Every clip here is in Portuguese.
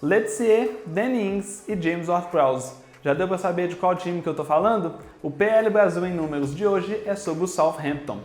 Letzier, Danny Ings e James Ward-Prowse. Já deu para saber de qual time que eu estou falando? O PL Brasil em Números de hoje é sobre o Southampton.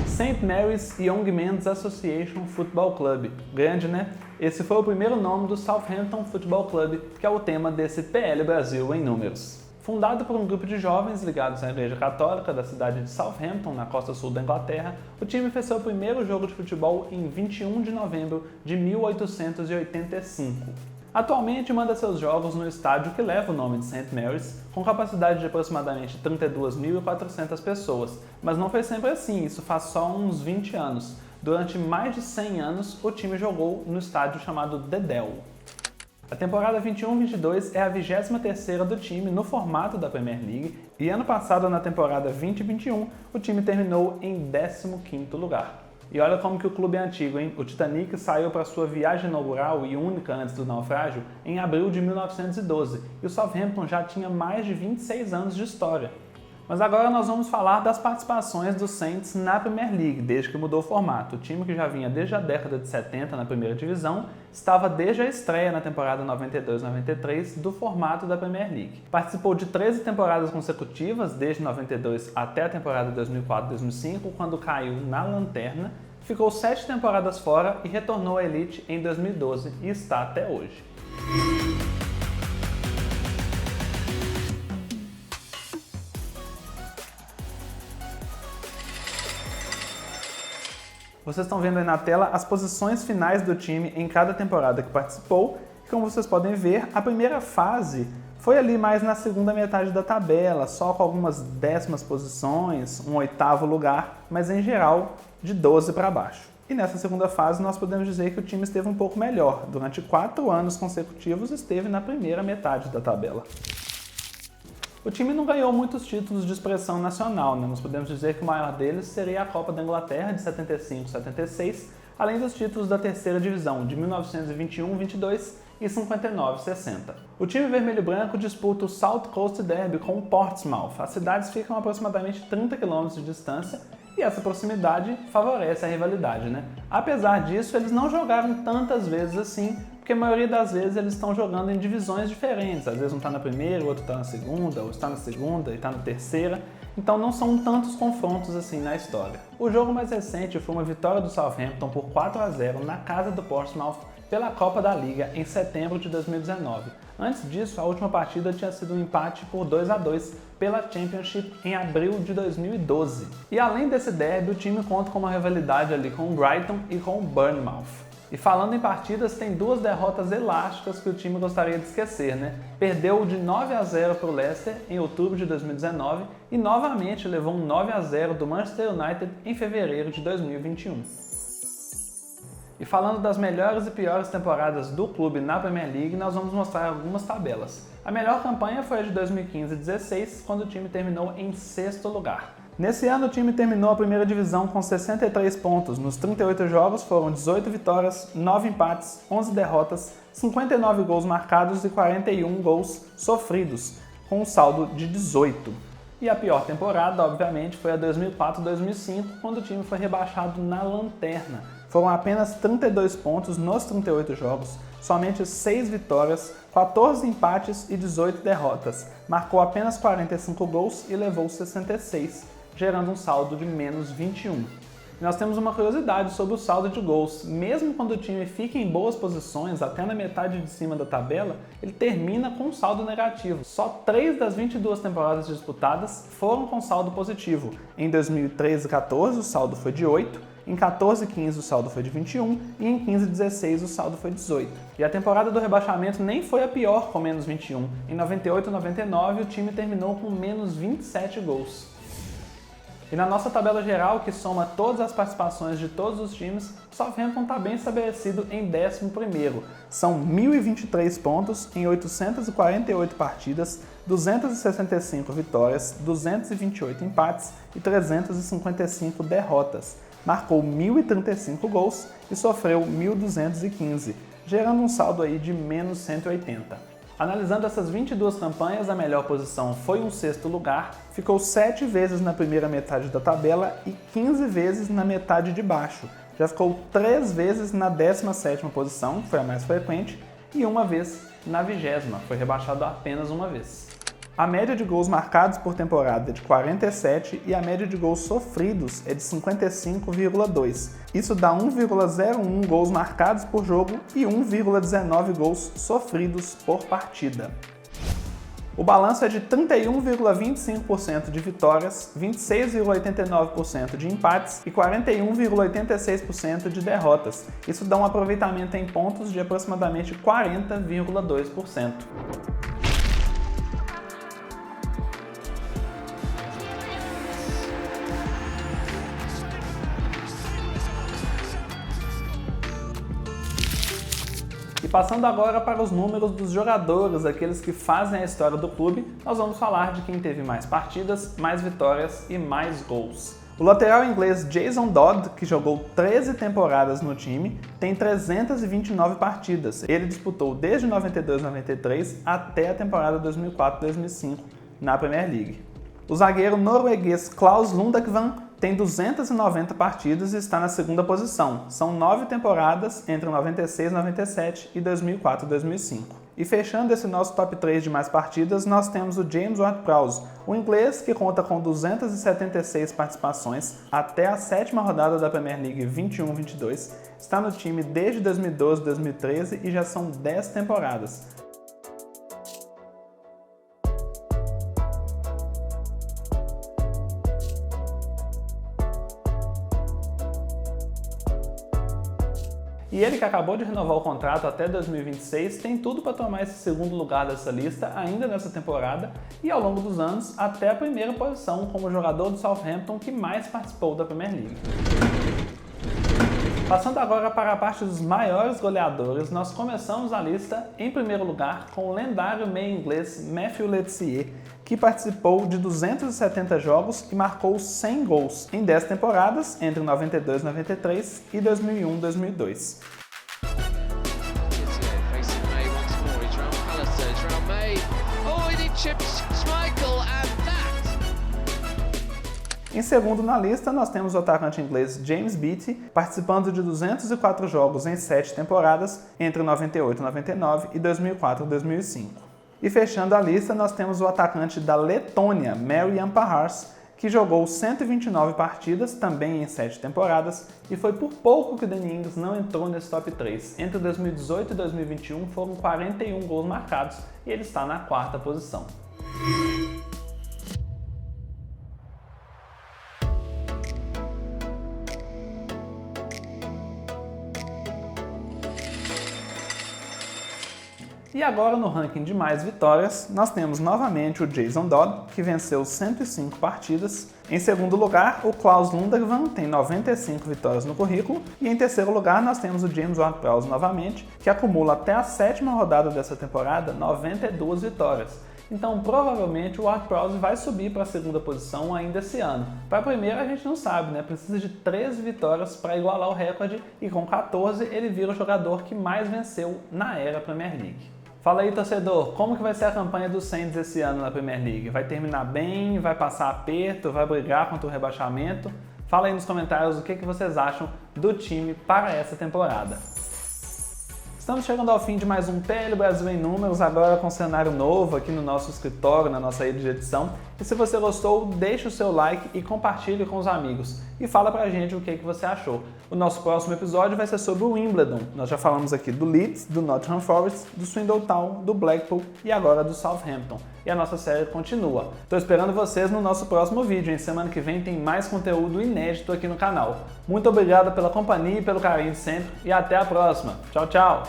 St. Mary's Young Men's Association Football Club. Grande, né? Esse foi o primeiro nome do Southampton Football Club, que é o tema desse PL Brasil em Números. Fundado por um grupo de jovens ligados à Igreja Católica da cidade de Southampton, na costa sul da Inglaterra, o time fez seu primeiro jogo de futebol em 21 de novembro de 1885. Atualmente manda seus jogos no estádio que leva o nome de St. Mary's, com capacidade de aproximadamente 32.400 pessoas, mas não foi sempre assim, isso faz só uns 20 anos. Durante mais de 100 anos, o time jogou no estádio chamado The Dell. A temporada 21-22 é a 23ª do time no formato da Premier League e ano passado, na temporada 20-21, o time terminou em 15º lugar. E olha como que o clube é antigo, hein? O Titanic saiu para sua viagem inaugural e única antes do naufrágio em abril de 1912 e o Southampton já tinha mais de 26 anos de história. Mas agora nós vamos falar das participações dos Saints na Premier League, desde que mudou o formato. O time que já vinha desde a década de 70 na primeira divisão, estava desde a estreia na temporada 92-93 do formato da Premier League. Participou de 13 temporadas consecutivas, desde 92 até a temporada 2004-2005, quando caiu na lanterna, ficou 7 temporadas fora e retornou à elite em 2012 e está até hoje. Vocês estão vendo aí na tela as posições finais do time em cada temporada que participou. E como vocês podem ver, a primeira fase foi ali mais na segunda metade da tabela, só com algumas 10º posições, um 8º lugar, mas em geral de 12 para baixo. E nessa segunda fase nós podemos dizer que o time esteve um pouco melhor. Durante 4 anos consecutivos esteve na primeira metade da tabela. O time não ganhou muitos títulos de expressão nacional, né? Nós podemos dizer que o maior deles seria a Copa da Inglaterra de 75-76, além dos títulos da terceira divisão de 1921-22 e 59-60. O time vermelho e branco disputa o South Coast Derby com o Portsmouth. As cidades ficam a aproximadamente 30 km de distância e essa proximidade favorece a rivalidade, né? Apesar disso, eles não jogaram tantas vezes assim, porque a maioria das vezes eles estão jogando em divisões diferentes. Às vezes um está na primeira, o outro está na segunda, ou está na segunda e está na terceira. Então não são tantos confrontos assim na história. O jogo mais recente foi uma vitória do Southampton por 4-0 na casa do Portsmouth pela Copa da Liga em setembro de 2019. Antes disso, a última partida tinha sido um empate por 2-2 pela Championship em abril de 2012. E além desse derby, o time conta com uma rivalidade ali com o Brighton e com o Bournemouth. E falando em partidas, tem 2 derrotas elásticas que o time gostaria de esquecer, né? Perdeu de 9-0 para o Leicester em outubro de 2019 e novamente levou um 9-0 do Manchester United em fevereiro de 2021. E falando das melhores e piores temporadas do clube na Premier League, nós vamos mostrar algumas tabelas. A melhor campanha foi a de 2015-16, quando o time terminou em 6º lugar. Nesse ano, o time terminou a primeira divisão com 63 pontos. Nos 38 jogos foram 18 vitórias, 9 empates, 11 derrotas, 59 gols marcados e 41 gols sofridos, com um saldo de 18. E a pior temporada, obviamente, foi a 2004-2005, quando o time foi rebaixado na lanterna. Foram apenas 32 pontos nos 38 jogos, somente 6 vitórias, 14 empates e 18 derrotas. Marcou apenas 45 gols e levou 66, gerando um saldo de menos 21. E nós temos uma curiosidade sobre o saldo de gols. Mesmo quando o time fica em boas posições, até na metade de cima da tabela, ele termina com um saldo negativo. Só 3 das 22 temporadas disputadas foram com saldo positivo. Em 2013-14 o saldo foi de 8, em 14-15 o saldo foi de 21 e em 15-16 o saldo foi 18. E a temporada do rebaixamento nem foi a pior com menos 21. Em 98-99 o time terminou com menos 27 gols. E na nossa tabela geral, que soma todas as participações de todos os times, o Southampton está bem estabelecido em 11º. São 1.023 pontos em 848 partidas, 265 vitórias, 228 empates e 355 derrotas. Marcou 1.035 gols e sofreu 1.215, gerando um saldo aí de menos 180. Analisando essas 22 campanhas, a melhor posição foi um 6º lugar, ficou 7 vezes na primeira metade da tabela e 15 vezes na metade de baixo. Já ficou 3 vezes na 17ª posição, que foi a mais frequente, e uma vez na 20ª, foi rebaixado apenas uma vez. A média de gols marcados por temporada é de 47 e a média de gols sofridos é de 55,2. Isso dá 1,01 gols marcados por jogo e 1,19 gols sofridos por partida. O balanço é de 31,25% de vitórias, 26,89% de empates e 41,86% de derrotas. Isso dá um aproveitamento em pontos de aproximadamente 40,2%. E passando agora para os números dos jogadores, aqueles que fazem a história do clube, nós vamos falar de quem teve mais partidas, mais vitórias e mais gols. O lateral inglês Jason Dodd, que jogou 13 temporadas no time, tem 329 partidas. Ele disputou desde 92-93 até a temporada 2004-2005 na Premier League. O zagueiro norueguês Klaus Lundekvam tem 290 partidas e está na segunda posição. São 9 temporadas entre 96-97 e 2004-2005. E fechando esse nosso top 3 de mais partidas, nós temos o James Ward-Prowse, o inglês que conta com 276 participações até a 7ª rodada da Premier League 21-22, está no time desde 2012-2013 e já são 10 temporadas. E ele, que acabou de renovar o contrato até 2026, tem tudo para tomar esse segundo lugar dessa lista ainda nessa temporada e ao longo dos anos até a primeira posição como jogador do Southampton que mais participou da Premier League. Passando agora para a parte dos maiores goleadores, nós começamos a lista em primeiro lugar com o lendário meia inglês Matthew Le Tissier, que participou de 270 jogos e marcou 100 gols em 10 temporadas entre 92-93 e 2001-2002. Em segundo na lista, nós temos o atacante inglês James Beattie, participando de 204 jogos em 7 temporadas entre 98-99 e 2004-2005. E fechando a lista, nós temos o atacante da Letônia, Marian Pahars, que jogou 129 partidas, também em 7 temporadas, e foi por pouco que o Danny Ings não entrou nesse top 3. Entre 2018 e 2021 foram 41 gols marcados e ele está na 4ª posição. E agora no ranking de mais vitórias, nós temos novamente o Jason Dodd, que venceu 105 partidas. Em segundo lugar, o Klaus Lundekvam tem 95 vitórias no currículo. E em terceiro lugar, nós temos o James Ward-Prowse novamente, que acumula até a 7ª rodada dessa temporada 92 vitórias. Então, provavelmente, o Ward-Prowse vai subir para a segunda posição ainda esse ano. Para a primeira, a gente não sabe, né? Precisa de 13 vitórias para igualar o recorde e com 14 ele vira o jogador que mais venceu na era Premier League. Fala aí, torcedor, como que vai ser a campanha do Saints esse ano na Premier League? Vai terminar bem? Vai passar aperto? Vai brigar contra o rebaixamento? Fala aí nos comentários o que vocês acham do time para essa temporada. Estamos chegando ao fim de mais um PL Brasil em Números, agora com um cenário novo aqui no nosso escritório, na nossa ilha de edição. E se você gostou, deixe o seu like e compartilhe com os amigos. E fala pra gente o que você achou. O nosso próximo episódio vai ser sobre o Wimbledon. Nós já falamos aqui do Leeds, do Nottingham Forest, do Swindon Town, do Blackpool e agora do Southampton. E a nossa série continua. Estou esperando vocês no nosso próximo vídeo. Em semana que vem tem mais conteúdo inédito aqui no canal. Muito obrigado pela companhia e pelo carinho de sempre. E até a próxima. Tchau, tchau!